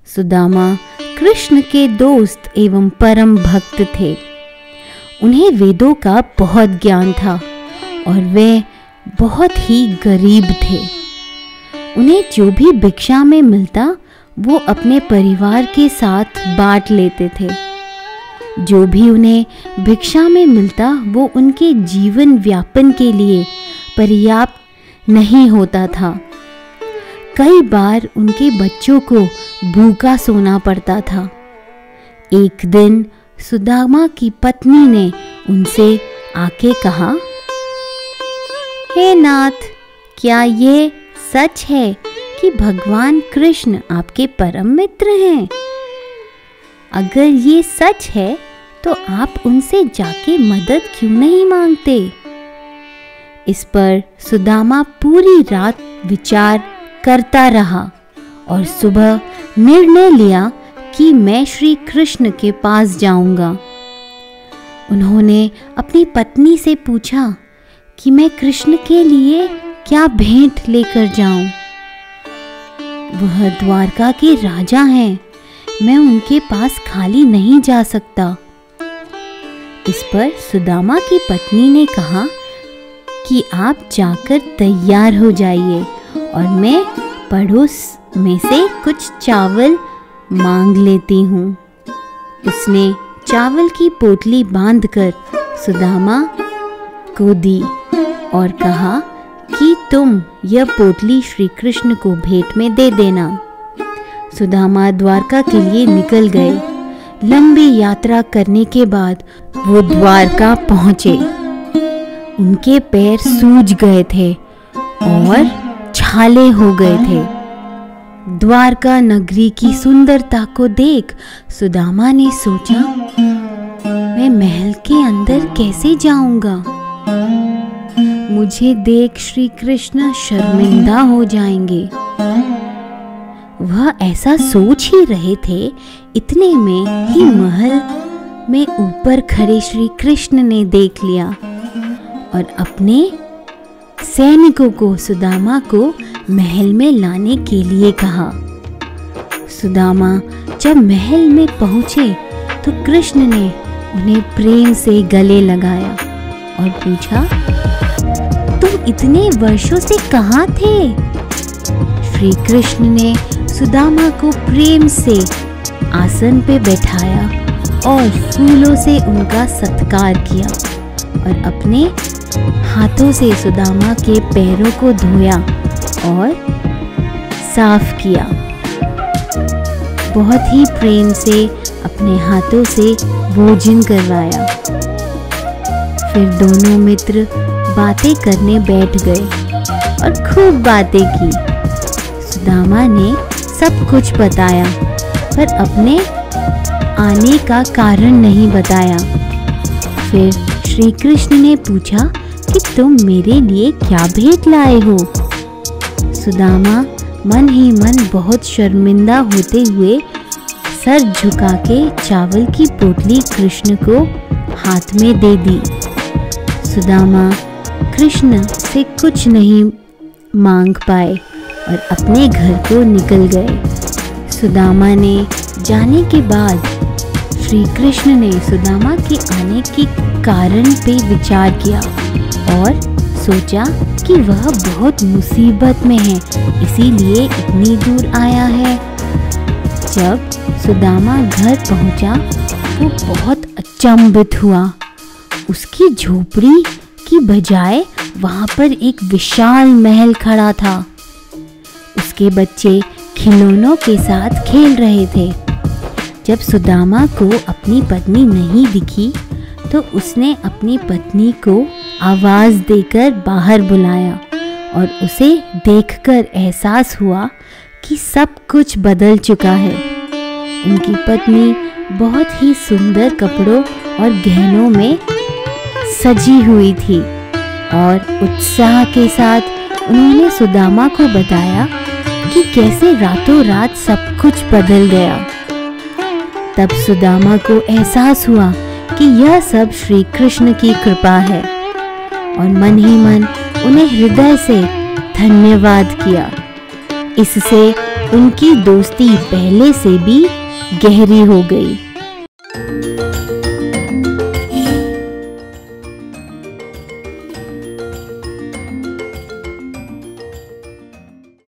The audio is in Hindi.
सुदामा कृष्ण के दोस्त एवं परम भक्त थे। उन्हें वेदों का बहुत ज्ञान था और वे बहुत ही गरीब थे। उन्हें जो भी भिक्षा में मिलता वो अपने परिवार के साथ बांट लेते थे। जो भी उन्हें भिक्षा में मिलता वो उनके जीवन व्यापन के लिए पर्याप्त नहीं होता था। कई बार उनके बच्चों को भूखा सोना पड़ता था। एक दिन सुदामा की पत्नी ने उनसे आके कहा, हे नाथ, क्या ये सच है कि भगवान कृष्ण आपके परम मित्र हैं? अगर ये सच है तो आप उनसे जाके मदद क्यों नहीं मांगते? इस पर सुदामा पूरी रात विचार करता रहा और सुबह निर्णय लिया कि मैं श्री कृष्ण के पास जाऊंगा। उन्होंने अपनी पत्नी से पूछा कि मैं कृष्ण के लिए क्या भेंट लेकर जाऊं? वह द्वारका के राजा हैं, मैं उनके पास खाली नहीं जा सकता। इस पर सुदामा की पत्नी ने कहा कि आप जाकर तैयार हो जाइए और मैं पड़ोस में से कुछ चावल मांग लेती हूँ। उसने चावल की पोटली बांधकर सुदामा को दी और कहा कि तुम यह पोटली श्री कृष्ण को भेंट में दे देना। सुदामा द्वारका के लिए निकल गए। लंबी यात्रा करने के बाद वो द्वारका पहुँचे। उनके पैर सूज गए थे और छाले हो गए थे। द्वारका नगरी की सुंदरता को देख सुदामा ने सोचा, मैं महल के अंदर कैसे जाऊंगा? मुझे देख श्री कृष्ण शर्मिंदा हो जाएंगे। वह ऐसा सोच ही रहे थे, इतने में ही महल में ऊपर खड़े श्री कृष्ण ने देख लिया और अपने सैनिकों को सुदामा को महल में लाने के लिए कहा। सुदामा जब महल में पहुंचे तो कृष्ण ने उन्हें प्रेम से गले लगाया और पूछा, तुम इतने वर्षों से कहाँ थे? श्री कृष्ण ने सुदामा को प्रेम से आसन पे बैठाया और फूलों से उनका सत्कार किया और अपने हाथों से सुदामा के पैरों को धोया और साफ किया। बहुत ही प्रेम से अपने हाथों से भोजन करवाया। फिर दोनों मित्र बातें करने बैठ गए और खूब बातें की। सुदामा ने सब कुछ बताया पर अपने आने का कारण नहीं बताया। फिर श्री कृष्ण ने पूछा कि तुम मेरे लिए क्या भेंट लाए हो? सुदामा मन ही मन बहुत शर्मिंदा होते हुए सर झुका के चावल की पोटली कृष्ण को हाथ में दे दी। सुदामा कृष्ण से कुछ नहीं मांग पाए और अपने घर को निकल गए। सुदामा ने जाने के बाद श्री कृष्ण ने सुदामा के आने के कारण पे विचार किया और सोचा कि वह बहुत मुसीबत में है, इसीलिए इतनी दूर आया है। जब सुदामा घर पहुंचा वो बहुत अचंभित हुआ। उसकी झोपड़ी की बजाय वहां पर एक विशाल महल खड़ा था। उसके बच्चे खिलौनों के साथ खेल रहे थे। जब सुदामा को अपनी पत्नी नहीं दिखी तो उसने अपनी पत्नी को आवाज़ देकर बाहर बुलाया और उसे देखकर एहसास हुआ कि सब कुछ बदल चुका है। उनकी पत्नी बहुत ही सुंदर कपड़ों और गहनों में सजी हुई थी और उत्साह के साथ उन्होंने सुदामा को बताया कि कैसे रातों रात सब कुछ बदल गया। तब सुदामा को एहसास हुआ कि यह सब श्री कृष्ण की कृपा है और मन ही मन उन्हें हृदय से धन्यवाद किया। इससे उनकी दोस्ती पहले से भी गहरी हो गई।